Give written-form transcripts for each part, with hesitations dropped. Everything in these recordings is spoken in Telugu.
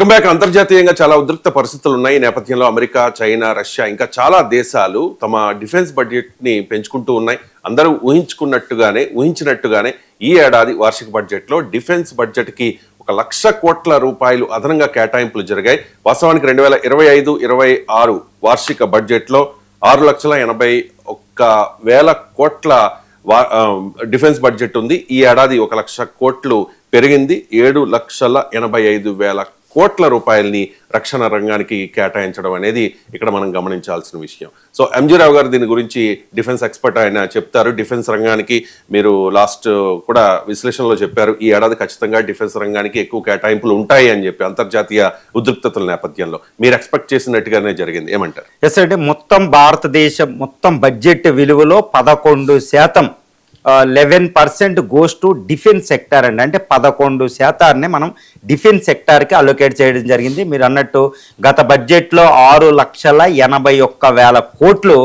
Welcome back. అంతర్జాతీయంగా చాలా ఉద్రిక్త పరిస్థితులు ఉన్నాయి. ఈ నేపథ్యంలో అమెరికా, చైనా, రష్యా ఇంకా చాలా దేశాలు తమ డిఫెన్స్ బడ్జెట్ ని పెంచుకుంటూ ఉన్నాయి. అందరూ ఊహించినట్టుగానే ఈ ఏడాది వార్షిక బడ్జెట్ లో డిఫెన్స్ బడ్జెట్ కి 1,00,000 కోట్ల రూపాయలు అదనంగా కేటాయింపులు జరిగాయి. వాస్తవానికి 2025-26 వార్షిక బడ్జెట్ లో 6,81,000 కోట్ల డిఫెన్స్ బడ్జెట్ ఉంది. ఈ ఏడాది 1,00,000 కోట్లు పెరిగింది. 7,85,000 కోట్ల రూపాయలని రక్షణ రంగానికి కేటాయించడం అనేది ఇక్కడ మనం గమనించాల్సిన విషయం. సో ఎంజీ రావు గారు దీని గురించి డిఫెన్స్ ఎక్స్పర్ట్ ఆయన చెప్తారు. డిఫెన్స్ రంగానికి మీరు లాస్ట్ కూడా విశ్లేషణలో చెప్పారు, ఈ ఏడాది ఖచ్చితంగా డిఫెన్స్ రంగానికి ఎక్కువ కేటాయింపులు ఉంటాయి అని చెప్పి అంతర్జాతీయ ఉద్రిక్తతల నేపథ్యంలో మీరు ఎక్స్పెక్ట్ చేసినట్టుగానే జరిగింది. ఏమంటారు? ఎస్ అంటే మొత్తం భారతదేశం మొత్తం బడ్జెట్ విలువలో 11% 11% గోస్ టు డిఫెన్స్ సెక్టార్ అండి. అంటే 11% మనం డిఫెన్స్ సెక్టార్కి అలొకేట్ చేయడం జరిగింది. మీరు అన్నట్టు గత బడ్జెట్లో 6,81,000 కోట్లు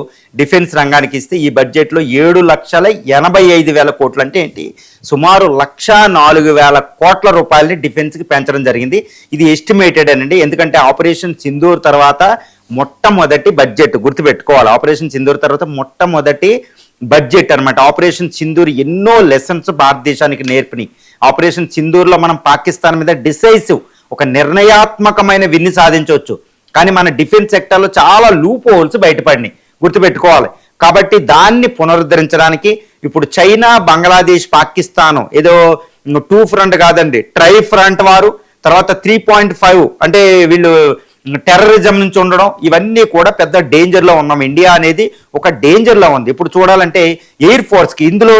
డిఫెన్స్ రంగానికి ఇస్తే ఈ బడ్జెట్లో 7,85,000 కోట్లు అంటే ఏంటి, సుమారు 1,04,000 కోట్ల రూపాయలని డిఫెన్స్కి పెంచడం జరిగింది. ఇది ఎస్టిమేటెడ్ అనండి, ఎందుకంటే ఆపరేషన్ సింధూర్ తర్వాత మొట్టమొదటి బడ్జెట్ గుర్తుపెట్టుకోవాలి. ఆపరేషన్ సింధూర్ తర్వాత మొట్టమొదటి బడ్జెట్ అనమాట. ఆపరేషన్ సింధూర్ ఎన్నో లెసన్స్ భారతదేశానికి నేర్పినాయి. ఆపరేషన్ సింధూర్లో మనం పాకిస్తాన్ మీద డిసైసివ్ ఒక నిర్ణయాత్మకమైన విన్ని సాధించవచ్చు, కానీ మన డిఫెన్స్ సెక్టర్లో చాలా లూప్ హోల్స్ బయటపడినాయి, గుర్తుపెట్టుకోవాలి. కాబట్టి దాన్ని పునరుద్ధరించడానికి ఇప్పుడు చైనా, బంగ్లాదేశ్, పాకిస్తాన్ ఏదో 2 ఫ్రంట్ కాదండి, ట్రై ఫ్రంట్ వారు, తర్వాత 3.5 అంటే వీళ్ళు టెర్రరిజం నుంచి ఉండడం, ఇవన్నీ కూడా పెద్ద డేంజర్లో ఉన్నాం. ఇండియా అనేది ఒక డేంజర్లో ఉంది. ఇప్పుడు చూడాలంటే ఎయిర్ ఫోర్స్కి, ఇందులో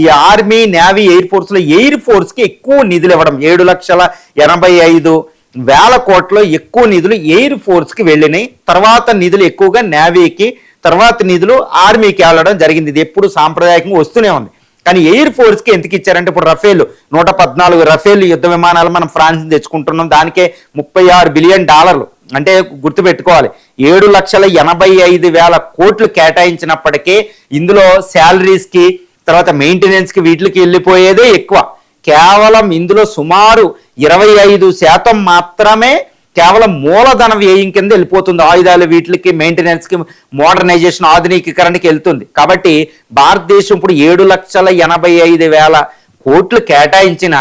ఈ ఆర్మీ, నేవీ, ఎయిర్ ఫోర్స్లో ఎయిర్ ఫోర్స్కి ఎక్కువ నిధులు ఇవ్వడం, 7,85,000 కోట్ల ఎక్కువ నిధులు ఎయిర్ ఫోర్స్కి వెళ్ళినాయి. తర్వాత నిధులు ఎక్కువగా నేవీకి, తర్వాత నిధులు ఆర్మీకి వెళ్ళడం జరిగింది. ఇది ఎప్పుడు సాంప్రదాయకంగా వస్తూనే ఉంది. కానీ ఎయిర్ ఫోర్స్కి ఎందుకు ఇచ్చారంటే, ఇప్పుడు రఫేల్ 114 రఫేల్ యుద్ధ విమానాలు మనం ఫ్రాన్స్ తెచ్చుకుంటున్నాం, దానికే $36 బిలియన్. అంటే గుర్తుపెట్టుకోవాలి, 7,85,000 కోట్లు కేటాయించినప్పటికీ ఇందులో శాలరీస్కి, తర్వాత మెయింటెనెన్స్కి, వీటికి వెళ్ళిపోయేదే ఎక్కువ. కేవలం ఇందులో సుమారు 25% మాత్రమే కేవలం మూలధన వ్యయం కింద వెళ్ళిపోతుంది. ఆయుధాలు, వీటికి, మెయింటెనెన్స్కి, మోడర్నైజేషన్, ఆధునికీకరణకి వెళ్తుంది. కాబట్టి భారతదేశం ఇప్పుడు 7,85,000 కోట్లు కేటాయించిన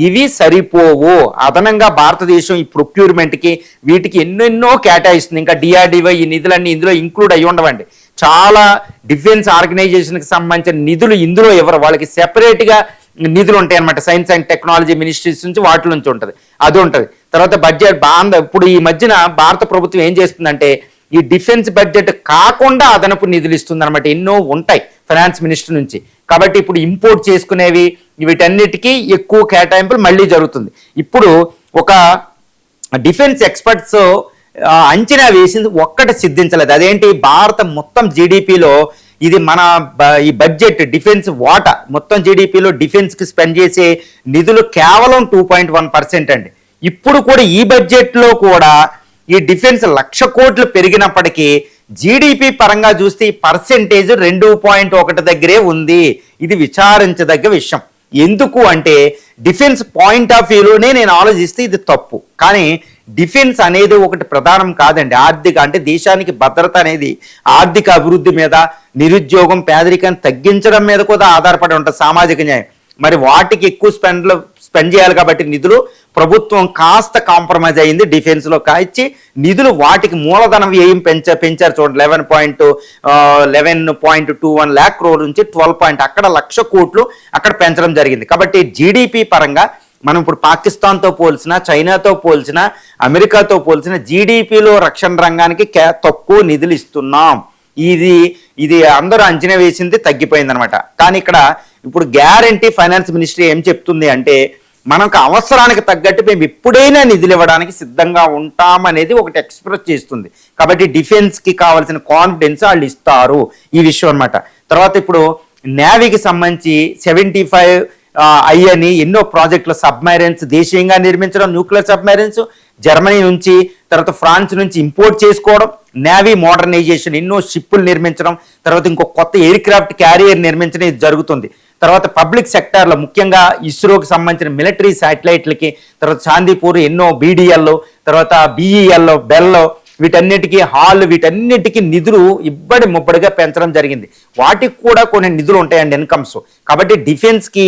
ఇవి సరిపోవు. అదనంగా భారతదేశం ఈ ప్రొక్యూర్మెంట్కి, వీటికి ఎన్నెన్నో కేటాయిస్తుంది. ఇంకా డిఆర్డిఓ ఈ నిధులన్నీ ఇందులో ఇంక్లూడ్ అయ్యి ఉండవండి. చాలా డిఫెన్స్ ఆర్గనైజేషన్కి సంబంధించిన నిధులు ఇందులో ఎవరు, వాళ్ళకి సెపరేట్గా నిధులు ఉంటాయి అనమాట. సైన్స్ అండ్ టెక్నాలజీ మినిస్ట్రీస్ నుంచి, వాటి నుంచి ఉంటుంది, అది ఉంటుంది. తర్వాత బడ్జెట్ ఇప్పుడు ఈ మధ్యన భారత ప్రభుత్వం ఏం చేస్తుందంటే, ఈ డిఫెన్స్ బడ్జెట్ కాకుండా అదనపు నిధులు ఇస్తుంది అనమాట. ఎన్నో ఉంటాయి ఫైనాన్స్ మినిస్టర్ నుంచి. కాబట్టి ఇప్పుడు ఇంపోర్ట్ చేసుకునేవి, వీటన్నిటికీ ఎక్కువ కేటాయింపులు మళ్ళీ జరుగుతుంది. ఇప్పుడు ఒక డిఫెన్స్ ఎక్స్పర్ట్స్ అంచనా వేసింది ఒక్కటి సిద్ధించలేదు. అదేంటి, భారత మొత్తం జీడిపిలో ఇది మన ఈ బడ్జెట్ డిఫెన్స్ వాటా మొత్తం జీడిపిలో డిఫెన్స్కి స్పెండ్ చేసే నిధులు కేవలం 2.1% అండి. ఇప్పుడు కూడా ఈ బడ్జెట్లో కూడా ఈ డిఫెన్స్ 1,00,000 కోట్లు పెరిగినప్పటికీ జీడిపి పరంగా చూస్తే ఈ పర్సెంటేజ్ 2.1 దగ్గరే ఉంది. ఇది విచారించదగ్గ విషయం. ఎందుకు అంటే, డిఫెన్స్ పాయింట్ ఆఫ్ వ్యూలోనే నేను ఆలోచిస్తే ఇది తప్పు. కానీ డిఫెన్స్ అనేది ఒకటి ప్రధానం కాదండి. ఆర్థిక అంటే దేశానికి భద్రత అనేది ఆర్థిక అభివృద్ధి మీద, నిరుద్యోగం, పేదరికాన్ని తగ్గించడం మీద కూడా ఆధారపడి ఉంటుంది, సామాజిక న్యాయం. మరి వాటికి ఎక్కువ స్పెండ్ చేయాలి కాబట్టి నిధులు ప్రభుత్వం కాస్త కాంప్రమైజ్ అయింది. డిఫెన్స్లో కాయిచ్చి నిధులు వాటికి మూలధన వ్యయం పెంచారు. చూడండి, 11.21 lakh crore నుంచి 12 అక్కడ 1,00,000 కోట్లు అక్కడ పెంచడం జరిగింది. కాబట్టి జీడిపి పరంగా మనం ఇప్పుడు పాకిస్తాన్తో పోల్చినా, చైనాతో పోల్చినా, అమెరికాతో పోల్చినా జీడిపిలో రక్షణ రంగానికి తక్కువ నిధులు ఇస్తున్నాం. ఇది అందరూ అంచనా వేసింది తగ్గిపోయింది అనమాట. కానీ ఇక్కడ ఇప్పుడు గ్యారంటీ ఫైనాన్స్ మినిస్ట్రీ ఏం చెప్తుంది అంటే, మనకు అవసరానికి తగ్గట్టు మేము ఎప్పుడైనా నిధులు ఇవ్వడానికి సిద్ధంగా ఉంటామనేది ఒకటి ఎక్స్ప్రెస్ చేస్తుంది. కాబట్టి డిఫెన్స్కి కావాల్సిన కాన్ఫిడెన్స్ వాళ్ళు ఇస్తారు, ఈ విషయం అనమాట. తర్వాత ఇప్పుడు నేవీకి సంబంధించి 75 అని ఎన్నో ప్రాజెక్టులు, సబ్మెరైన్స్ దేశీయంగా నిర్మించడం, న్యూక్లియర్ సబ్మెరైన్స్ జర్మనీ నుంచి, తర్వాత ఫ్రాన్స్ నుంచి ఇంపోర్ట్ చేసుకోవడం, నేవీ మోడర్నైజేషన్, ఎన్నో షిప్పులు నిర్మించడం, తర్వాత ఇంకో కొత్త ఎయిర్ క్రాఫ్ట్ క్యారియర్ నిర్మించడం ఇది జరుగుతుంది. తర్వాత పబ్లిక్ సెక్టార్లో ముఖ్యంగా ఇస్రోకి సంబంధించిన మిలిటరీ శాటిలైట్లకి, తర్వాత చాందీపూర్ ఎన్నో బీడీఎల్, తర్వాత బీఈఎల్, బెల్, వీటన్నిటికీ నిధులు ఇబ్బడి ముబ్బడిగా పెంచడం జరిగింది. వాటికి కూడా కొన్ని నిధులు ఉంటాయండి, ఇన్కమ్స్. కాబట్టి డిఫెన్స్కి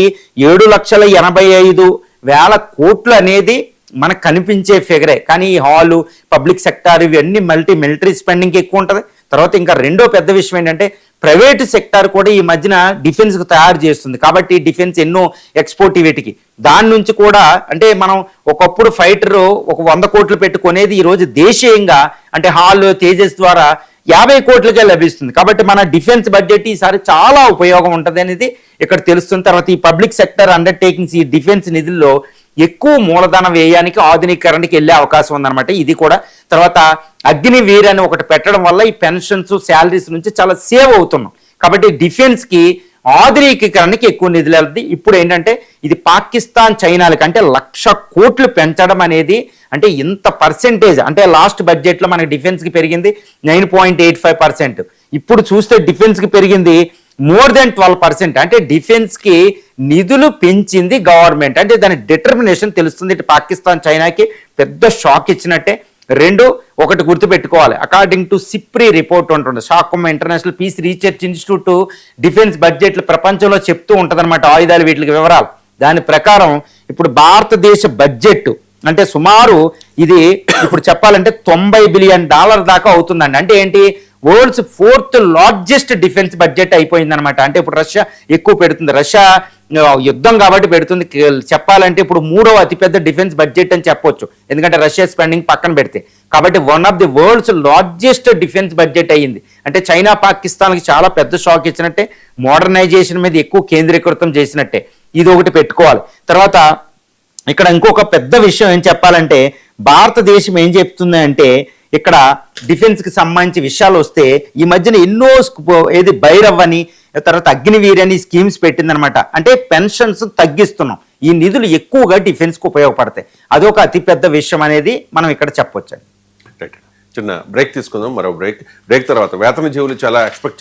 7,85,000 కోట్లు అనేది మనకు కనిపించే ఫిగరే. కానీ ఈ హాలు, పబ్లిక్ సెక్టార్ ఇవన్నీ మిలిటరీ స్పెండింగ్ ఎక్కువ ఉంటుంది. తర్వాత ఇంకా రెండో పెద్ద విషయం ఏంటంటే ప్రైవేట్ సెక్టార్ కూడా ఈ మధ్యన డిఫెన్స్కు తయారు చేస్తుంది. కాబట్టి డిఫెన్స్ ఎన్నో ఎక్స్పోర్ట్ వీటికి, దాని నుంచి కూడా అంటే మనం ఒకప్పుడు ఫైటర్ ఒక 100 కోట్లు పెట్టుకునేది ఈరోజు దేశీయంగా అంటే హాల్, తేజస్ ద్వారా 50 కోట్లకే లభిస్తుంది. కాబట్టి మన డిఫెన్స్ బడ్జెట్ ఈసారి చాలా ఉపయోగం ఉంటుంది అనేది ఇక్కడ తెలుస్తుంది. తర్వాత ఈ పబ్లిక్ సెక్టర్ అండర్టేకింగ్స్, ఈ డిఫెన్స్ నిధుల్లో ఎక్కువ మూలధన వ్యయానికి, ఆధునీకరణకి వెళ్ళే అవకాశం ఉందన్నమాట. ఇది కూడా తర్వాత అగ్నివీర్ అని ఒకటి పెట్టడం వల్ల ఈ పెన్షన్స్, శాలరీస్ నుంచి చాలా సేవ్ అవుతున్నాం. కాబట్టి డిఫెన్స్కి ఆధునీకరణకి ఎక్కువ నిధులు వెళ్తుంది. ఇప్పుడు ఏంటంటే ఇది పాకిస్తాన్, చైనాలకి అంటే 1,00,000 కోట్లు పెంచడం అనేది అంటే ఇంత పర్సెంటేజ్ అంటే లాస్ట్ బడ్జెట్లో మనకి డిఫెన్స్కి పెరిగింది 9.85%. ఇప్పుడు చూస్తే డిఫెన్స్కి పెరిగింది మోర్ దెన్ 12%. అంటే డిఫెన్స్కి నిధులు పెంచింది గవర్నమెంట్. అంటే దాని డిటర్మినేషన్ తెలుస్తుంది. ఇటు పాకిస్తాన్, చైనాకి పెద్ద షాక్ ఇచ్చినట్టే. ఒకటి గుర్తుపెట్టుకోవాలి, అకార్డింగ్ టు సిప్రీ రిపోర్ట్ ఉంటుంది, Stockholm international peace research institute defence బడ్జెట్లు ప్రపంచంలో చెప్తూ ఉంటుంది అనమాట, ఆయుధాలు వీటికి వివరాలు. దాని ప్రకారం ఇప్పుడు భారతదేశ బడ్జెట్ అంటే సుమారు ఇది ఇప్పుడు చెప్పాలంటే $90 బిలియన్ దాకా అవుతుందండి. అంటే ఏంటి, world's 4th largest defence budget అయిపోయిందనమాట. అంటే ఇప్పుడు రష్యా ఎక్కువ పెడుతుంది, రష్యా యుద్ధం కాబట్టి పెడుతుంది. చెప్పాలంటే ఇప్పుడు 3వ అతిపెద్ద డిఫెన్స్ బడ్జెట్ అని చెప్పొచ్చు, ఎందుకంటే రష్యా స్పెండింగ్ పక్కన పెడితే. కాబట్టి one of the world's largest defence budget అయ్యింది. అంటే చైనా, పాకిస్తాన్కి చాలా పెద్ద షాక్ ఇచ్చినట్టే, మోడర్నైజేషన్ మీద ఎక్కువ కేంద్రీకృతం చేసినట్టే. ఇది ఒకటి పెట్టుకోవాలి. తర్వాత ఇక్కడ ఇంకొక పెద్ద విషయం ఏం చెప్పాలంటే, భారతదేశం ఏం చెప్తుంది అంటే ఇక్కడ డిఫెన్స్కి సంబంధించి విషయాలు వస్తే ఈ మధ్యన ఎన్నో భైరవ్ అని, తర్వాత అగ్నివీర్ అని స్కీమ్స్ పెట్టిందనమాట. అంటే పెన్షన్స్ తగ్గిస్తున్నాం, ఈ నిధులు ఎక్కువగా డిఫెన్స్కి ఉపయోగపడతాయి. అదొక అతిపెద్ద విషయం అనేది మనం ఇక్కడ చెప్పొచ్చు. చిన్న బ్రేక్ తీసుకుందాం. మరో బ్రేక్ తర్వాత వేతన జీవులు చాలా ఎక్స్పెక్ట్